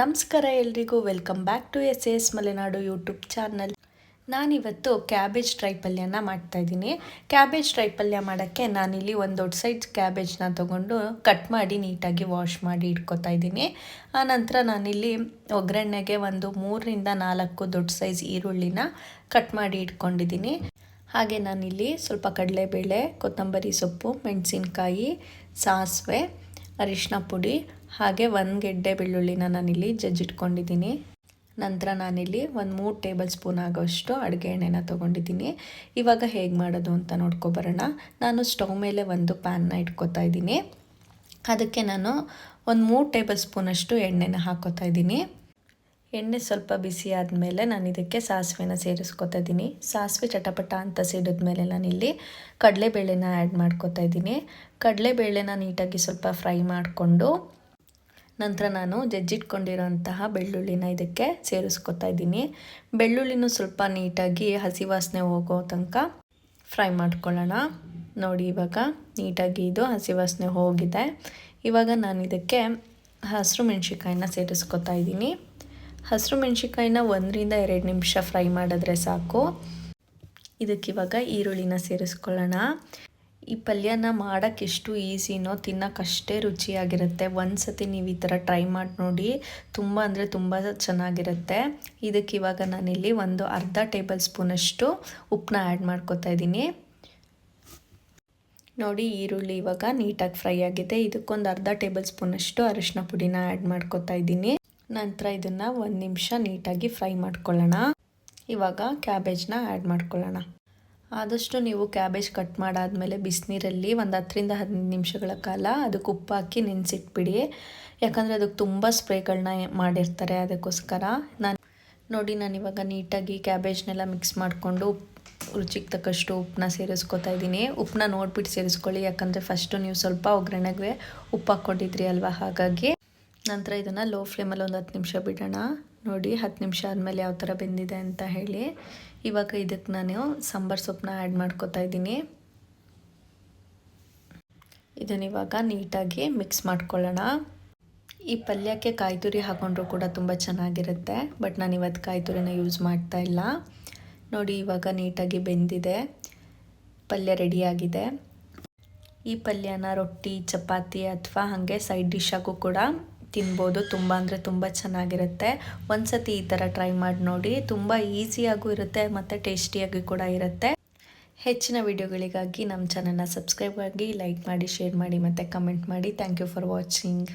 ನಮಸ್ಕಾರ ಎಲ್ರಿಗೂ welcome back to S Malenadu YouTube channel. ನಾನಿವತ್ತು ಕ್ಯಾಬೇಜ್ ಟ್ರೈ ಪಲ್ಯನ ಮಾಡ್ತಾಯಿದ್ದೀನಿ. ಕ್ಯಾಬೇಜ್ ಟ್ರೈ ಪಲ್ಯ ಮಾಡೋಕ್ಕೆ ನಾನಿಲ್ಲಿ ಒಂದು ದೊಡ್ಡ ಸೈಜ್ ಕ್ಯಾಬೇಜ್ನ ತೊಗೊಂಡು ಕಟ್ ಮಾಡಿ ನೀಟಾಗಿ ವಾಶ್ ಮಾಡಿ ಇಟ್ಕೊತಾ ಇದ್ದೀನಿ. ಆನಂತರ ನಾನಿಲ್ಲಿ ಒಗ್ಗರಣೆಗೆ ಒಂದು 3-4 ದೊಡ್ಡ ಸೈಜ್ ಈರುಳ್ಳಿನ ಕಟ್ ಮಾಡಿ ಇಟ್ಕೊಂಡಿದ್ದೀನಿ. ಹಾಗೆ ನಾನಿಲ್ಲಿ ಸ್ವಲ್ಪ ಕಡಲೆಬೇಳೆ, ಕೊತ್ತಂಬರಿ ಸೊಪ್ಪು, ಮೆಣಸಿನ್ಕಾಯಿ, ಸಾಸಿವೆ, ಅರಿಶಿನ ಪುಡಿ ಹಾಗೆ 1 ಗೆಡ್ಡೆ ಬೆಳ್ಳುಳ್ಳಿನ ನಾನಿಲ್ಲಿ ಜಜ್ಜಿಟ್ಕೊಂಡಿದ್ದೀನಿ. ನಂತರ ನಾನಿಲ್ಲಿ ಒಂದು 3 ಟೇಬಲ್ ಸ್ಪೂನ್ ಆಗೋಷ್ಟು ಅಡುಗೆ ಎಣ್ಣೆನ ತೊಗೊಂಡಿದ್ದೀನಿ. ಇವಾಗ ಹೇಗೆ ಮಾಡೋದು ಅಂತ ನೋಡ್ಕೊಬರೋಣ. ನಾನು ಸ್ಟವ್ ಮೇಲೆ ಒಂದು ಪ್ಯಾನ್ನ ಇಟ್ಕೊತಾ ಇದ್ದೀನಿ. ಅದಕ್ಕೆ ನಾನು ಒಂದು 3 ಟೇಬಲ್ ಸ್ಪೂನಷ್ಟು ಎಣ್ಣೆನ ಹಾಕ್ಕೋತಾ ಇದ್ದೀನಿ. ಎಣ್ಣೆ ಸ್ವಲ್ಪ ಬಿಸಿ ಆದಮೇಲೆ ನಾನು ಇದಕ್ಕೆ ಸಾಸಿವೆನ ಸೇರಿಸ್ಕೊತಾ ಇದ್ದೀನಿ. ಸಾಸಿವೆ ಚಟಪಟ ಅಂತ ಸಿಡಿದ್ಮೇಲೆ ನಾನಿಲ್ಲಿ ಕಡಲೆಬೇಳೆನ ಆ್ಯಡ್ ಮಾಡ್ಕೊತಾ ಇದ್ದೀನಿ. ಕಡಲೆಬೇಳೆನ ನೀಟಾಗಿ ಸ್ವಲ್ಪ ಫ್ರೈ ಮಾಡಿಕೊಂಡು ನಂತರ ನಾನು ಜಜ್ಜಿಟ್ಕೊಂಡಿರೋಂತಹ ಬೆಳ್ಳುಳ್ಳಿನ ಇದಕ್ಕೆ ಸೇರಿಸ್ಕೊತಾ ಇದ್ದೀನಿ. ಬೆಳ್ಳುಳ್ಳಿನೂ ಸ್ವಲ್ಪ ನೀಟಾಗಿ ಹಸಿ ವಾಸನೆ ಹೋಗೋ ತನಕ ಫ್ರೈ ಮಾಡ್ಕೊಳ್ಳೋಣ. ನೋಡಿ, ಇವಾಗ ನೀಟಾಗಿ ಇದು ಹಸಿ ವಾಸನೆ ಹೋಗಿದೆ. ಇವಾಗ ನಾನು ಇದಕ್ಕೆ ಹಸಿರು ಮೆಣಸಿನ್ಕಾಯಿನ ಸೇರಿಸ್ಕೊತಾ ಇದ್ದೀನಿ. ಹಸಿರು ಮೆಣಸಿನ್ಕಾಯಿನ 1-2 ನಿಮಿಷ ಫ್ರೈ ಮಾಡಿದ್ರೆ ಸಾಕು. ಇದಕ್ಕಿವಾಗ ಈರುಳ್ಳಿನ ಸೇರಿಸ್ಕೊಳ್ಳೋಣ. ಈ ಪಲ್ಯನ ಮಾಡೋಕ್ಕೆ ಎಷ್ಟು ಈಸಿನೋ ತಿನ್ನೋಕ್ಕಷ್ಟೇ ರುಚಿಯಾಗಿರುತ್ತೆ. ಒಂದ್ಸತಿ ನೀವು ಈ ಥರ ಟ್ರೈ ಮಾಡಿ ನೋಡಿ, ತುಂಬ ಅಂದರೆ ತುಂಬ ಚೆನ್ನಾಗಿರುತ್ತೆ. ಇದಕ್ಕಿವಾಗ ನಾನಿಲ್ಲಿ ಒಂದು ಅರ್ಧ ಟೇಬಲ್ ಸ್ಪೂನಷ್ಟು ಉಪ್ಪನ್ನ ಆ್ಯಡ್ ಮಾಡ್ಕೊತಾ ಇದ್ದೀನಿ. ನೋಡಿ, ಈರುಳ್ಳಿ ಇವಾಗ ನೀಟಾಗಿ ಫ್ರೈ ಆಗಿದೆ. ಇದಕ್ಕೊಂದು ಅರ್ಧ ಟೇಬಲ್ ಸ್ಪೂನಷ್ಟು ಅರಿಶಿನ ಪುಡಿನ ಆ್ಯಡ್ ಮಾಡ್ಕೊತಾ ಇದ್ದೀನಿ. ನಂತರ ಇದನ್ನು 1 ನಿಮಿಷ ನೀಟಾಗಿ ಫ್ರೈ ಮಾಡ್ಕೊಳ್ಳೋಣ. ಇವಾಗ ಕ್ಯಾಬೇಜ್ನ ಆ್ಯಡ್ ಮಾಡ್ಕೊಳ್ಳೋಣ. ಆದಷ್ಟು ನೀವು ಕ್ಯಾಬೇಜ್ ಕಟ್ ಮಾಡಾದಮೇಲೆ ಬಿಸಿನೀರಲ್ಲಿ ಒಂದು 10-15 ನಿಮಿಷಗಳ ಕಾಲ ಅದಕ್ಕೆ ಉಪ್ಪು ಹಾಕಿ ನೆನೆಸಿಟ್ಬಿಡಿ. ಯಾಕಂದರೆ ಅದಕ್ಕೆ ತುಂಬ ಸ್ಪ್ರೇಗಳನ್ನ ಮಾಡಿರ್ತಾರೆ, ಅದಕ್ಕೋಸ್ಕರ. ನಾನಿವಾಗ ನೀಟಾಗಿ ಕ್ಯಾಬೇಜ್ನೆಲ್ಲ ಮಿಕ್ಸ್ ಮಾಡಿಕೊಂಡು ರುಚಿಗೆ ತಕ್ಕಷ್ಟು ಉಪ್ಪನ್ನ ಸೇರಿಸ್ಕೊತಾ ಇದ್ದೀನಿ. ಉಪ್ಪನ್ನ ನೋಡ್ಬಿಟ್ಟು ಸೇರಿಸ್ಕೊಳ್ಳಿ, ಯಾಕಂದರೆ ಫಸ್ಟು ನೀವು ಸ್ವಲ್ಪ ಒಗ್ಗರಣೆಗೆ ಉಪ್ಪು ಹಾಕ್ಕೊಂಡಿದ್ರಿ ಅಲ್ವಾ, ಹಾಗಾಗಿ. ನಂತರ ಇದನ್ನು ಲೋ ಫ್ಲೇಮಲ್ಲಿ ಒಂದು 10 ನಿಮಿಷ ಬಿಡೋಣ. ನೋಡಿ, 10 ನಿಮಿಷ ಆದಮೇಲೆ ಯಾವ ಥರ ಬೆಂದಿದೆ ಅಂತ ಹೇಳಿ. ಇವಾಗ ಇದಕ್ಕೆ ನಾನು ಸಾಂಬಾರು ಸೊಪ್ಪನ್ನ ಆ್ಯಡ್ ಮಾಡ್ಕೊತಾ ಇದ್ದೀನಿ. ಇದನ್ನಿವಾಗ ನೀಟಾಗಿ ಮಿಕ್ಸ್ ಮಾಡ್ಕೊಳ್ಳೋಣ. ಈ ಪಲ್ಯಕ್ಕೆ ಕಾಯಿ ತುರಿ ಹಾಕೊಂಡ್ರೂ ಕೂಡ ತುಂಬ ಚೆನ್ನಾಗಿರುತ್ತೆ, ಬಟ್ ನಾನು ಇವತ್ತು ಕಾಯಿ ತುರಿನ ಯೂಸ್ ಮಾಡ್ತಾ ಇಲ್ಲ. ನೋಡಿ, ಇವಾಗ ನೀಟಾಗಿ ಬೆಂದಿದೆ, ಪಲ್ಯ ರೆಡಿಯಾಗಿದೆ. ಈ ಪಲ್ಯನ ರೊಟ್ಟಿ, ಚಪಾತಿ ಅಥವಾ ಹಾಗೆ ಸೈಡ್ ಡಿಶ್ಶಾಗೂ ಕೂಡ ತಿನ್ಬೋದು. ತುಂಬ ಅಂದರೆ ತುಂಬ ಚೆನ್ನಾಗಿರುತ್ತೆ. ಒಂದ್ಸತಿ ಈ ಥರ ಟ್ರೈ ಮಾಡಿ ನೋಡಿ. ತುಂಬ ಈಸಿಯಾಗೂ ಇರುತ್ತೆ ಮತ್ತು ಟೇಸ್ಟಿಯಾಗಿ ಕೂಡ ಇರುತ್ತೆ. ಹೆಚ್ಚಿನ ವಿಡಿಯೋಗಳಿಗಾಗಿ ನಮ್ಮ ಚಾನಲ್ನ ಸಬ್ಸ್ಕ್ರೈಬ್ ಆಗಿ, ಲೈಕ್ ಮಾಡಿ, ಶೇರ್ ಮಾಡಿ ಮತ್ತು ಕಮೆಂಟ್ ಮಾಡಿ. Thank you for watching.